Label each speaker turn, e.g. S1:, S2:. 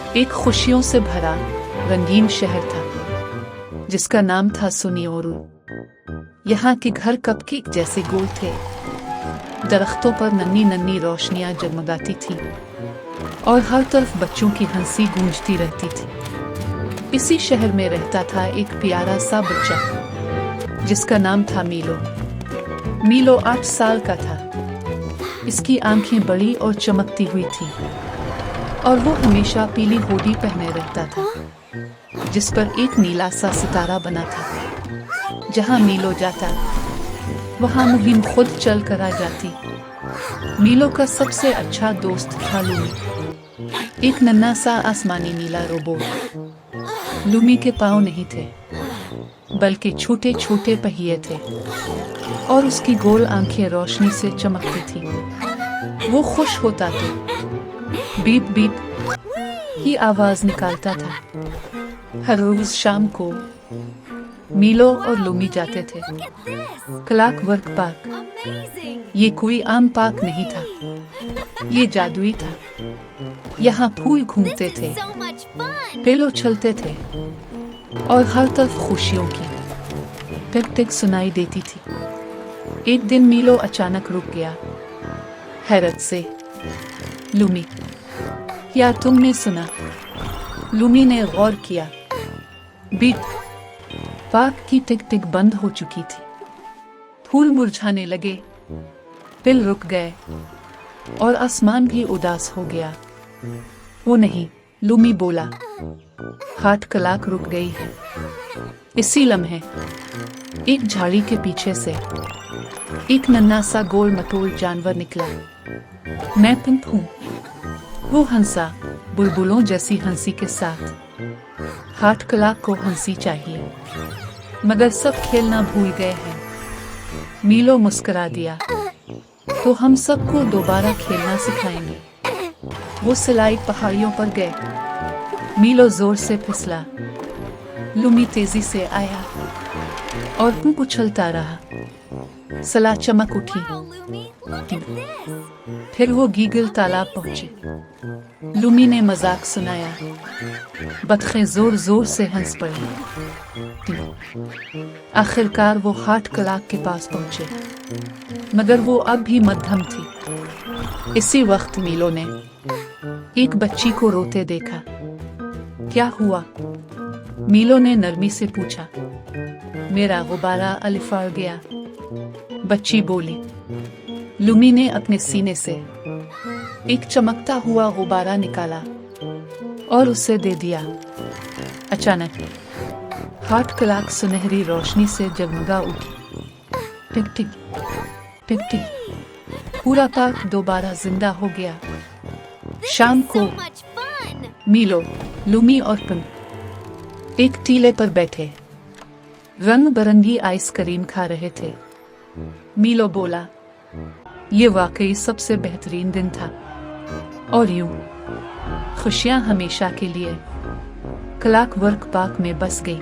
S1: एक खुशियों से भरा रंगीन शहर था जिसका नाम था सुनियोरू। यहाँ के घर कपकेक जैसे गोल थे, दरख्तों पर नन्ही नन्ही रोशनियां जगमगाती थी और हर तरफ बच्चों की हंसी गूंजती रहती थी। इसी शहर में रहता था एक प्यारा सा बच्चा जिसका नाम था मीलो। मीलो 8 साल का था। इसकी आंखें बड़ी और चमकती हुई थीं और वो हमेशा पीली हुडी पहने रहता था जिस पर एक नीला सा सितारा बना था। जहाँ मीलो जाता वहाँ मुहिम खुद चल कर आ जाती। मीलो का सबसे अच्छा दोस्त था लूमी, एक नन्हा सा आसमानी नीला रोबोट। लूमी के पाँव नहीं थे बल्कि छोटे छोटे पहिए थे और उसकी गोल आंखें रोशनी से चमकती थी। वो खुश होता तो बीप बीप की आवाज निकालता था। हर रोज शाम को मीलो और लूमी जाते थे क्लॉकवर्क पार्क। ये कोई आम पार्क नहीं था, ये जादुई था। यहाँ फूल घूमते थे, पेड़ उछलते थे और हर तरफ खुशियों की टिक टिक सुनाई देती थी। एक दिन मीलो अचानक रुक गया, हैरत से। लूमी, क्या तुमने सुना? लूमी ने गौर किया। बीप, पार्क की टिक टिक बंद हो चुकी थी। फूल मुरझाने लगे, पेड़ रुक गए और आसमान भी उदास हो गया। वो नहीं, लूमी बोला, हाथ क्लॉक रुक गई है। इसी लम्हे एक झाड़ी के पीछे से एक नन्हा सा गोल मटोल जानवर निकला। मैं पिंक हूँ, वो हंसा बुलबुलों जैसी हंसी के साथ। हाथ क्लॉक को हंसी चाहिए, मगर सब खेलना भूल गए हैं। मीलो मुस्कुरा दिया, तो हम सबको दोबारा खेलना सिखाएंगे। वो सिलाई पहाड़ियों पर गए। मीलो जोर से फिसला। लूमी तेजी से आया और पंख उछलता रहा। सलाह चमक उठी। फिर वो गीगल तालाब पहुंचे। लूमी ने मजाक सुनाया। बतखें जोर जोर से हंस पड़ी। आखिरकार वो हाथ क्लॉक के पास पहुंचे, मगर वो अब भी मध्यम थी। इसी वक्त मीलो ने एक बच्ची को रोते देखा। क्या हुआ? मीलो ने नरमी से पूछा। मेरा गुब्बारा अलिफाड़ गया, बच्ची बोली। लूमी ने अपने सीने से एक चमकता हुआ गुब्बारा निकाला और उसे दे दिया। अचानक हाथ क्लॉक सुनहरी रोशनी से जगमगा उठी। टिक टिक टिक टिक, पूरा पार्क दोबारा जिंदा हो गया। शाम को मीलो, लूमी और पिंक एक टीले पर बैठे रंग बिरंगी आइसक्रीम खा रहे थे। मीलो बोला, ये वाकई सबसे बेहतरीन दिन था। और यूं खुशियां हमेशा के लिए क्लॉकवर्क पार्क में बस गई।